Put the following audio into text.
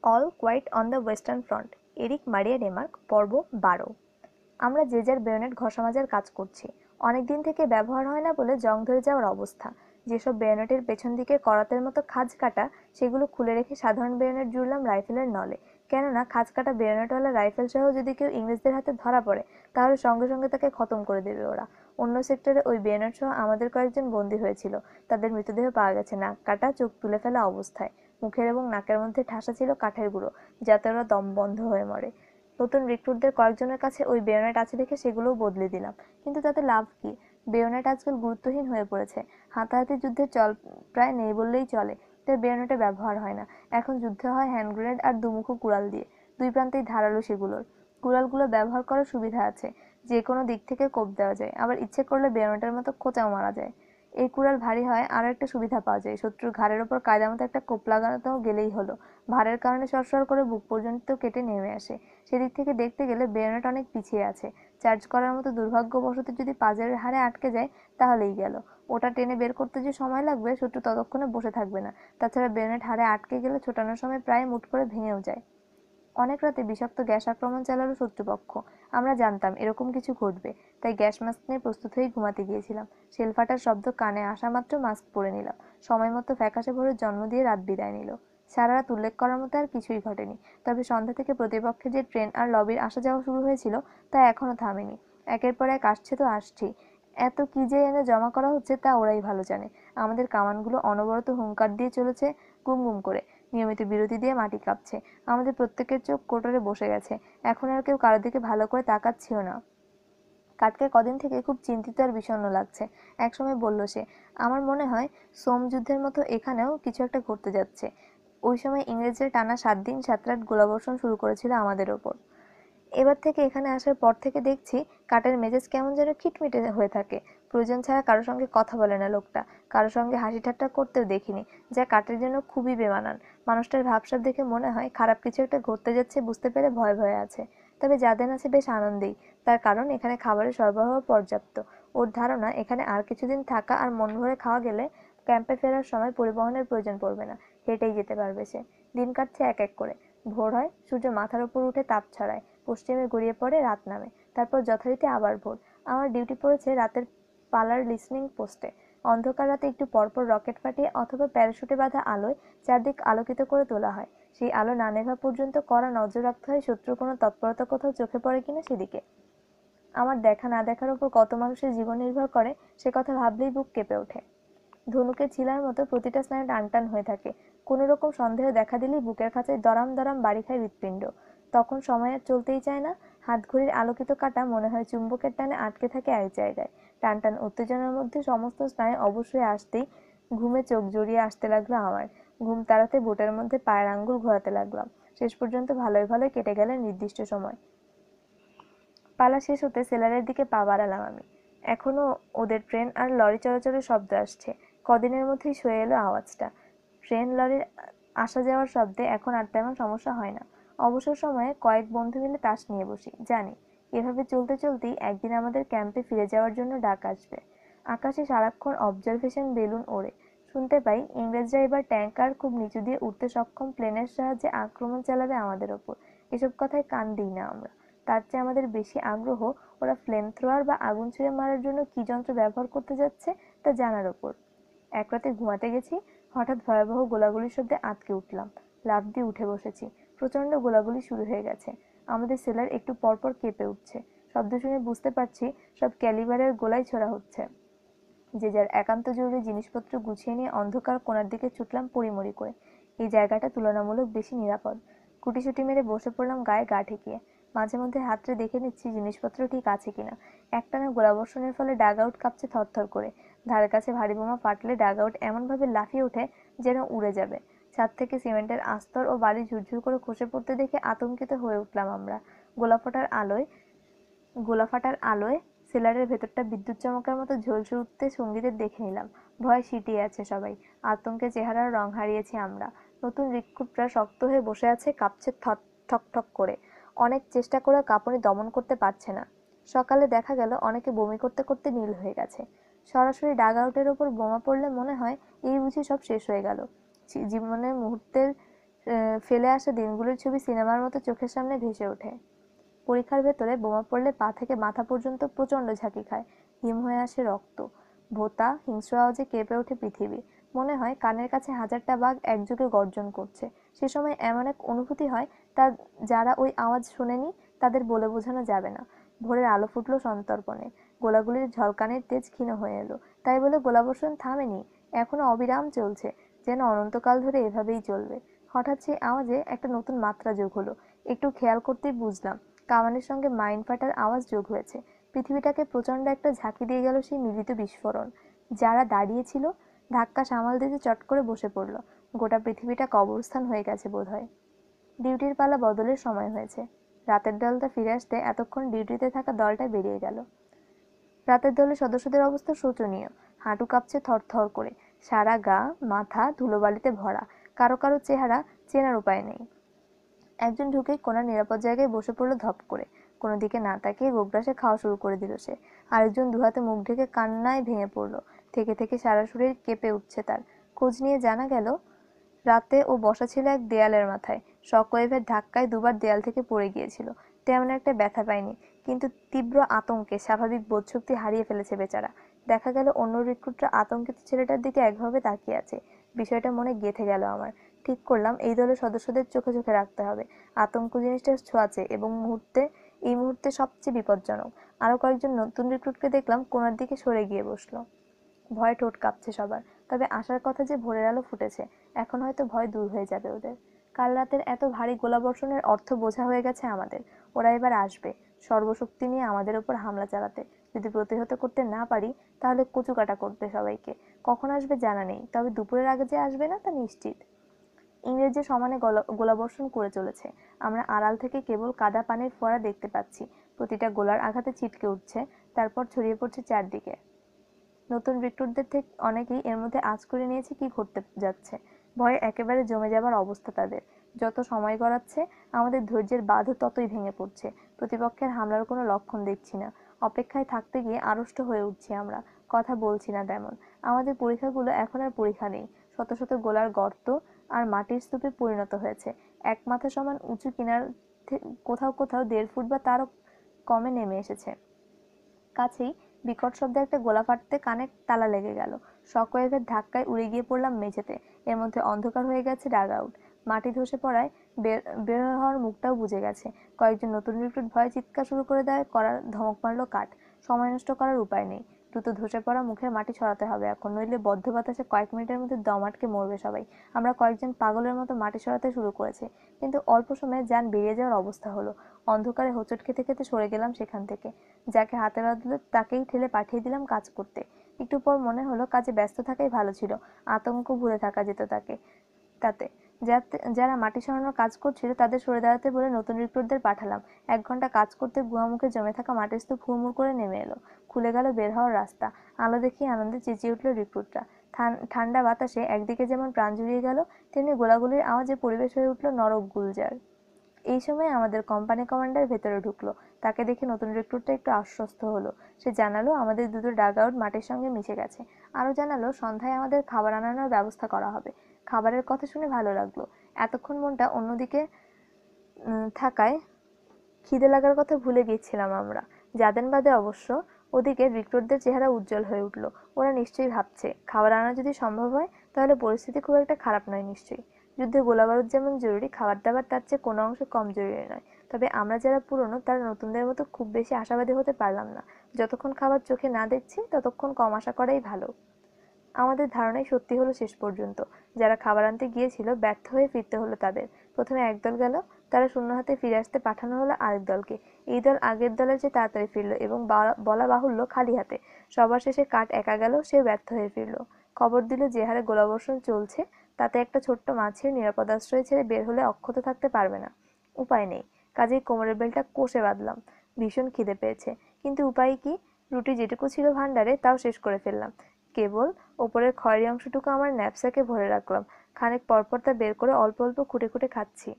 All quiet on the western front, Erich Maria Remarque, পর্ব 12। আমরা যে যার বেয়োনেট ঘষা মাজার কাজ করছি। অনেকদিন থেকে ব্যবহার হয় না বলে জং ধরে যাওয়ার অবস্থা। যেসব বেয়োনেটের পেছন দিকে করাতের মতো খাঁজ কাটা, সেগুলো খুলে রেখে সাধারণ বেয়োনেট জুড়লাম রাইফেলের নলে। কেননা খাঁজ কাটা বেয়োনেটওয়ালা রাইফেল সহ যদি কেউ ইংরেজদের হাতে ধরা পড়ে, তাহলে সঙ্গে সঙ্গে তাকে খতম করে দেবে ওরা। অন্য সেক্টরে ওই বেয়োনেট সহ আমাদের কয়েকজন বন্দী হয়েছিল। তাদের মৃতদেহ পাওয়া গেছে নাক কাটা, চোখ তুলে ফেলা অবস্থায়। মুখের এবং নাকের মধ্যে ঠাসা ছিল কাঠের গুঁড়ো, যাতে ওরা দম বন্ধ হয়ে মরে। নতুন রিক্রুটদের কয়েকজনের কাছে ওই বেয়োনেট আছে দেখে সেগুলোও বদলে দিলাম, কিন্তু তাতে লাভ কি? বেয়োনেট আজকাল গুরুত্বহীন হয়ে পড়েছে। হাতাহাতি যুদ্ধের চল প্রায় নেই বললেই চলে, তাই বেয়োনেটে ব্যবহার হয় না। এখন যুদ্ধ হয় হ্যান্ড গ্রেনেড আর দুমুখো কুড়াল দিয়ে। দুই প্রান্তেই ধারালো সেগুলোর। কুড়ালগুলো ব্যবহার করার সুবিধা আছে, যে কোনো দিক থেকে কোপ দেওয়া যায়, আবার ইচ্ছে করলে বেয়োনেটের মতো খোঁচাও মারা যায়। এই কুড়াল ভারী হয়, আরও একটা সুবিধা পাওয়া যায়, শত্রুর ঘাড়ের ওপর কায়দা মতো একটা কোপ লাগাতেও গেলেই হলো। ভারের কারণে সরসর করে বুক পর্যন্ত কেটে নেমে আসে। সেদিক থেকে দেখতে গেলে বেয়োনেট অনেক পিছিয়ে আছে। চার্জ করার মতো দুর্ভাগ্যবশত যদি পাজরের হাড়ে আটকে যায়, তাহলেই গেল। ওটা টেনে বের করতে যে সময় লাগবে, শত্রু ততক্ষণে বসে থাকবে না। তাছাড়া বেয়োনেট হাড়ে আটকে গেলে ছোটানোর সময় প্রায় মুট করে ভেঙেও যায়। অনেক রাতে বিষাক্ত গ্যাস আক্রমণ চালালো শত্রুপক্ষ। আমরা জানতাম এরকম কিছু ঘটবে, তাই গ্যাস মাস্ক নিয়ে প্রস্তুত হয়ে ঘুমাতে গিয়েছিলাম। শেল ফাটার শব্দ কানে আসা মাত্র মাস্ক পরে নিলাম। সময় মতো ফ্যাকাশে ভোরের জন্ম দিয়ে রাত বিদায় নিল। সারা রাত উল্লেখ করার মতো আর কিছুই ঘটেনি। তবে সন্ধ্যা থেকে প্রতিপক্ষের যে ট্রেন আর লবির আসা যাওয়া শুরু হয়েছিল, তা এখনো থামেনি। একের পর এক আসছে তো আসছেই। এত কি যে এনে জমা করা হচ্ছে তা ওরাই ভালো জানে। আমাদের কামানগুলো অনবরত হুঙ্কার দিয়ে চলেছে, গুম গুম করে। নিয়মিত বিরতি দিয়ে মাটি কাঁপছে। আমাদের প্রত্যেকের চোখ কোটরে বসে গেছে। এখন আর কেউ কারোর দিকে ভালো করে তাকাচ্ছেও না। কাটকে কদিন থেকে খুব চিন্তিত আর বিষণ্ণ লাগছে। একসময় বলল সে, আমার মনে হয় সোম যুদ্ধের মতো এখানেও কিছু একটা ঘটতে যাচ্ছে। ওই সময় ইংরেজরা টানা 7 দিন 7 রাত গোলাবর্ষণ শুরু করেছিল আমাদের ওপর। এবার থেকে এখানে আসার পর থেকে দেখছি কাঠের মেজাজ কেমন যেন খিটমিটে হয়ে থাকে। প্রয়োজন ছাড়া কারো সঙ্গে কথা বলে না লোকটা। কারো সঙ্গে হাসি ঠাট্টা করতেও দেখিনি, যা কাঠের জন্য খুবই বেমানান। মানুষটার ভাবসাব দেখে মনে হয় খারাপ কিছু একটা ঘটতে যাচ্ছে, বুঝতে পেরে ভয়ে ভয়ে আছে। তবে যাদের আছে বেশ আনন্দেই। তার কারণ এখানে খাবারের সরবরাহ পর্যাপ্ত। ওর ধারণা এখানে আর কিছুদিন থাকা আর মন ভরে খাওয়া গেলে ক্যাম্পে ফেরার সময় পরিবহনের প্রয়োজন পড়বে না। হেঁটেই যেতে পারবে সে। দিন কাটছে এক এক করে। ভোর হয়, সূর্য মাথার উপর উঠে তাপ ছড়ায়, পশ্চিমে গড়িয়ে পড়ে, রাত নামে। তারপর যথারীতি আবার ভোর। আমার ডিউটি পড়েছে রাতের পালার লিসনিং পোস্টে। অন্ধকার রাতে একটু পরপর রকেট ফাটিয়ে অথবা প্যারাশুটে বাঁধা আলোয় চারদিক আলোকিত করে তোলা হয়। সেই আলো না নেভা পর্যন্ত কড়া নজর রাখতে হয় শত্রুর কোনো তৎপরতা কোথাও চোখে পড়ে কিনা সেদিকে। আমার দেখা না দেখার ওপর কত মানুষের জীবন নির্ভর করে, সে কথা ভাবলেই বুক কেঁপে ওঠে। ধনুকের ছিলার মতো প্রতিটা স্নায়ু টানটান হয়ে থাকে। কোনো রকম সন্দেহ দেখা দিলেই বুকের খাঁচায় দরাম দরাম বাড়ি খায় হৃৎপিণ্ড। তখন সময় আর চলতেই চায় না। হাতঘড়ির আলোকিত কাঁটা মনে হয় চুম্বকের টানে আটকে থাকে এক জায়গায়। টানটান উত্তেজনার মধ্যে সমস্ত স্নায়ু অবশ্যই আসতেই ঘুমে চোখ জড়িয়ে আসতে লাগলো আমার। ঘুম তাড়াতে বুটের মধ্যে পায়ের আঙ্গুল ঘোরাতে লাগলাম। শেষ পর্যন্ত ভালোই ভালোই কেটে গেল নির্দিষ্ট সময়। পালা শেষ হতে সেলারের দিকে পা বাড়ালাম আমি। এখনো ওদের ট্রেন আর লরি চলাচলের শব্দ আসছে। কদিনের মধ্যেই সয়ে এলো আওয়াজটা। ট্রেন লরির আসা যাওয়ার শব্দে এখন আর তেমন সমস্যা হয় না। অবসর সময়ে কয়েক বন্ধু মিলে তাস নিয়ে বসি, জানি এভাবে চলতে চলতেই একদিন আমাদের ক্যাম্পে ফিরে যাওয়ার জন্য ডাক আসবে। আকাশে সারাক্ষণ অবজারভেশন বেলুন ওড়ে। শুনতে পাই ইংরেজরা এবার ট্যাঙ্কার খুব নিচু দিয়ে উঠতে সক্ষম প্লেনের সাহায্যে আক্রমণ চালাবে আমাদের ওপর। এসব কথায় কান দিই না আমরা। তার চেয়ে আমাদের বেশি আগ্রহ ওরা ফ্লেম থ্রোয়ার বা আগুন ছুঁড়ে মারার জন্য কি যন্ত্র ব্যবহার করতে যাচ্ছে তা জানার ওপর। এক রাতে ঘুমাতে গেছি, হঠাৎ ভয়াবহ গোলাগুলির শব্দে আঁতকে উঠলাম। লাফ দিয়ে উঠে বসেছি। প্রচণ্ড গোলাগুলি শুরু হয়ে গেছে। আমাদের সেলার একটু পরপর কেঁপে উঠছে। শব্দ শুনে বুঝতে পারছি সব ক্যালিবারের গোলাই ছোড়া হচ্ছে। যে যার একান্ত জরুরি জিনিসপত্র গুছিয়ে নিয়ে অন্ধকার কোণার দিকে ছুটলাম পড়িমড়ি করে। এই জায়গাটা তুলনামূলক বেশি নিরাপদ। কুটিসুটি মেরে বসে পড়লাম গায়ে গা ঠেকিয়ে। মাঝে মধ্যে হাতড়ে দেখে নিচ্ছি জিনিসপত্র ঠিক আছে কিনা। একটানা গোলাবর্ষণের ফলে ডাগ আউট কাঁপছে থরথর করে। ধারে কাছে ভারী বোমা ফাটলে ডাগ আউট এমনভাবে লাফিয়ে ওঠে যেন উড়ে যাবে। ছাদ থেকে সিমেন্টের আস্তর ও বালি ঝুরঝুর করে খসে পড়তে দেখে আতঙ্কিত হয়ে উঠলাম আমরা। গোলা ফাটার আলোয় সেলারের ভেতরটা বিদ্যুৎ চমকার মতো ঝলসে উঠতে সঙ্গীদের দেখে নিলাম। ভয়ে সিটিয়ে আছে সবাই। আতঙ্কে চেহারার রং হারিয়েছি আমরা। নতুন রিক্রুটরা শক্ত হয়ে বসে আছে, কাঁপছে ঠক ঠক করে। অনেক চেষ্টা করে কাঁপুনি দমন করতে পারছে না। সকালে দেখা গেল অনেকে বমি করতে করতে নীল হয়ে গেছে। সরাসরি ডাগ আউটের ওপর বোমা পড়লে মনে হয় এই বুঝি সব শেষ হয়ে গেল। জীবনের মুহূর্তের ফেলে আসা দিনগুলোর ছবি সিনেমার মতো চোখের সামনে ভেসে ওঠে। পরীক্ষার ভেতরে বোমা পড়লে পা থেকে মাথা পর্যন্ত প্রচণ্ড ঝাঁকি খায়, হিম হয়ে আসে রক্ত, ভোঁতা হিংস্র আওয়াজে কেঁপে ওঠে পৃথিবী। মনে হয় কানের কাছে হাজারটা বাঘ একযোগে গর্জন করছে। সে সময় এমন এক অনুভূতি হয় তা যারা ওই আওয়াজ শোনেনি তাদের বলে বোঝানো যাবে না। ভোরের আলো ফুটলো সন্তর্পণে, গোলাগুলির ঝলকানির তেজ ক্ষীণ হয়ে এলো। তাই বলে গোলাবর্ষণ থামেনি, এখনো অবিরাম চলছে, যেন অনন্তকাল ধরে এভাবেই চলবে। হঠাৎ সেই আওয়াজে একটা নতুন মাত্রা যোগ হলো। একটু খেয়াল করতেই বুঝলাম কামানের সঙ্গে মাইন ফাটার আওয়াজ যোগ হয়েছে। পৃথিবীটাকে প্রচণ্ড একটা ঝাঁকি দিয়ে গেল সেই মিলিত বিস্ফোরণ। যারা দাঁড়িয়ে ছিল ধাক্কা সামাল দিতে চট করে বসে পড়ল। গোটা পৃথিবীটা কবরস্থান হয়ে গেছে বোধহয়। ডিউটির পালা বদলের সময় হয়েছে। রাতের দলটা ফিরে আসতে এতক্ষণ ডিউটিতে থাকা দলটা বেরিয়ে গেল। রাতের দলের সদস্যদের অবস্থা শোচনীয়, হাঁটু কাঁপছে থরথর করে, সারা গা মাথা ধুলোবালিতে ভরা, কারো কারো চেহারা চেনার উপায় নেই। একজন ঢুকে কোনার নিরাপদ জায়গায় বসে পড়লো ধপ করে, কোনো দিকে না তাকিয়ে গোগ্রাসে খাওয়া শুরু করে দিল সে। আরেকজন দুহাতে মুখ ঢেকে কান্নায় ভেঙে পড়লো, থেকে থেকে সারা শরীর কেঁপে উঠছে তার। খোঁজ নিয়ে জানা গেল রাতে ও বসা ছিল এক দেয়ালের মাথায়, শকওয়েভের ধাক্কায় দুবার দেয়াল থেকে পড়ে গিয়েছিল। তেমন একটা ব্যথা পায়নি, কিন্তু তীব্র আতঙ্কে স্বাভাবিক বোধশক্তি হারিয়ে ফেলেছে বেচারা। দেখা গেল অন্য রিক্রুটরা আতঙ্কিত ছেলেটার দিকে একভাবে তাকিয়ে আছে। বিষয়টা মনে গেঁথে গেল আমার। ঠিক করলাম এই দলের সদস্যদের চোখে চোখে রাখতে হবে। আতঙ্ক জিনিসটা ছোঁয়াচে এবং এই মুহূর্তে সবচেয়ে বিপজ্জনক। আরো কয়েকজন নতুন রিক্রুটকে দেখলাম কোনার দিকে সরে গিয়ে বসলো। ভয়ে ঠোঁট কাঁপছে সবার, তবে আশার কথা যে ভোরের আলো ফুটেছে, এখন হয়তো ভয় দূর হয়ে যাবে ওদের। কাল রাতের এত ভারী গোলাবর্ষণের অর্থ বোঝা হয়ে গেছে আমাদের। ওরা এবার আসবে সর্বশক্তি নিয়ে আমাদের উপর হামলা চালাতে। যদি প্রতিহত করতে না পারি তাহলে কচুকাটা করতে সবাইকে। কখন আসবে জানা নেই, তবে দুপুরের আগে যে আসবে না তা নিশ্চিত। ইংরেজি সমানে গোলাবর্ষণ করে চলেছে। আমরা আড়াল থেকে কেবল কাদা পানির ফোয়ারা দেখতে পাচ্ছি, প্রতিটা গোলার আঘাতে ছিটকে উঠছে, তারপর ছড়িয়ে পড়ছে চারদিকে। নতুন রিক্রুটদের থেকে অনেকেই এর মধ্যে আঁচ করে নিয়েছে কি ঘটতে যাচ্ছে। ভয়ে একেবারে জমে যাবার অবস্থা তাদের। যত সময় গড়াচ্ছে আমাদের ধৈর্যের বাঁধও ততই ভেঙে পড়ছে। প্রতিপক্ষের হামলার কোনো লক্ষণ দেখছি না। অপেক্ষায় থাকতে গিয়ে আড়ষ্ট হয়ে উঠছি আমরা, কথা বলছি না তেমন। আমাদের পরীক্ষাগুলো এখন আর পরীক্ষা নেই, শত শত গোলার গর্ত আর মাটির স্তূপে পরিণত হয়েছে। এক মাথা সমান উঁচু কিনার কোথাও কোথাও 1.5 ফুট বা তারও কমে নেমে এসেছে। কাছেই বিকট শব্দে একটা গোলা ফাটতে কানে তালা লেগে গেল। শকওয়েভের ধাক্কায় উড়ে গিয়ে পড়লাম মেঝেতে। এর মধ্যে অন্ধকার হয়ে গেছে ডাগ আউট। মাটি ধসে পড়ায় বের হওয়ার মুখটাও বুজে গেছে। কয়েকজন নতুন রিক্রুট ভয়ে চিৎকার শুরু করে দেয়, করার ধমক মারল কাঠ। সময় নষ্ট করার উপায় নেই, দ্রুত ধসে পড়া মুখের মাটি সরাতে হবে এখন, নইলে বদ্ধ বাতাসে কয়েক মিনিটের মধ্যে দম আটকে মরবে সবাই। আমরা কয়েকজন পাগলের মতো মাটি সরাতে শুরু করেছি, কিন্তু অল্প সময়ে যান বেরিয়ে যাওয়ার অবস্থা হলো। অন্ধকারে হোঁচট খেতে খেতে সরে গেলাম সেখান থেকে। যাকে হাতে বাঁধলো তাকেই ঠেলে পাঠিয়ে দিলাম কাজ করতে। একটু পর মনে হলো কাজে ব্যস্ত থাকাই ভালো ছিল, আতঙ্ক ভুলে থাকা যেত তাতে। যারা মাটি সরানোর কাজ করছিল তাদের সরে দাঁড়াতে বলে নতুন রিক্রুটদের পাঠালাম। 1 ঘন্টা কাজ করতে গুহামুখে জমে থাকা মাটির স্তূপ হুড়মুড় করে নেমে এলো। খুলে গেল বের হওয়ার রাস্তা। আলো দেখিয়ে আনন্দে চেঁচিয়ে উঠল রিক্রুটরা। ঠান্ডা বাতাসে একদিকে যেমন প্রাণ জুড়িয়ে গেল, তেমনি গোলাগুলির আওয়াজে পরিবেশ হয়ে উঠল নরক গুলজার। এই সময় আমাদের কোম্পানি কমান্ডার ভেতরে ঢুকলো। তাকে দেখে নতুন রিক্রুটটা একটু আশ্বস্ত হলো। সে জানালো আমাদের দুটো ডাগ আউট মাটির সঙ্গে মিশে গেছে। আরো জানালো সন্ধ্যায় আমাদের খাবার আনানোর ব্যবস্থা করা হবে। খাবারের কথা শুনে ভালো লাগলো। এতক্ষণ মনটা অন্যদিকে থাকায় খিদে লাগার কথা ভুলে গিয়েছিলাম আমরা। যাদেন বাদে অবশ্য ওদিকে রিক্রুটদের চেহারা উজ্জ্বল হয়ে উঠল। ওরা নিশ্চয়ই ভাবছে খাবার আনা যদি সম্ভব হয় তাহলে পরিস্থিতি খুব একটা খারাপ নয় নিশ্চয়ই। যুদ্ধে গোলাবারুদ যেমন জরুরি, খাবার দাবার তার চেয়ে কোনো অংশে কম জরুরি নয়। তবে আমরা যারা পুরনো তারা নতুনদের মতো খুব বেশি আশাবাদী হতে পারলাম না। যতক্ষণ খাবার চোখে না দেখছি ততক্ষণ কম আশা করাই ভালো। আমাদের ধারণাই সত্যি হলো শেষ পর্যন্ত। যারা খাবার আনতে গিয়েছিল ব্যর্থ হয়ে ফিরতে হলো তাদের। প্রথমে একদল গেল, তারা শূন্য হাতে ফিরে আসতে পাঠানো হলো আরেক দলকে। এই দল আগের দলের চেয়ে তাড়াতাড়ি ফিরল এবং বলা বাহুল্য খালি হাতে। সবার শেষে কাঠ একা গেল, সে ব্যর্থ হয়ে ফিরল। খবর দিল যে হারে গোলাবর্ষণ চলছে তাতে একটা ছোট্ট মাছের নিরাপদ আশ্রয় ছেড়ে বের হলে অক্ষত থাকতে পারবে না। উপায় নেই, কাজেই কোমরের বেলটা কষে বাঁধলাম। ভীষণ খিদে পেয়েছে, কিন্তু উপায় কি? রুটি যেটুকু ছিল ভান্ডারে তাও শেষ করে ফেললাম। কেবল ওপরের খয়েরি অংশটুকু আমার ন্যাপস্যাকে ভরে রাখলাম। খানিক পরপর তা বের করে অল্প অল্প খুঁটে খুঁটে খাচ্ছি।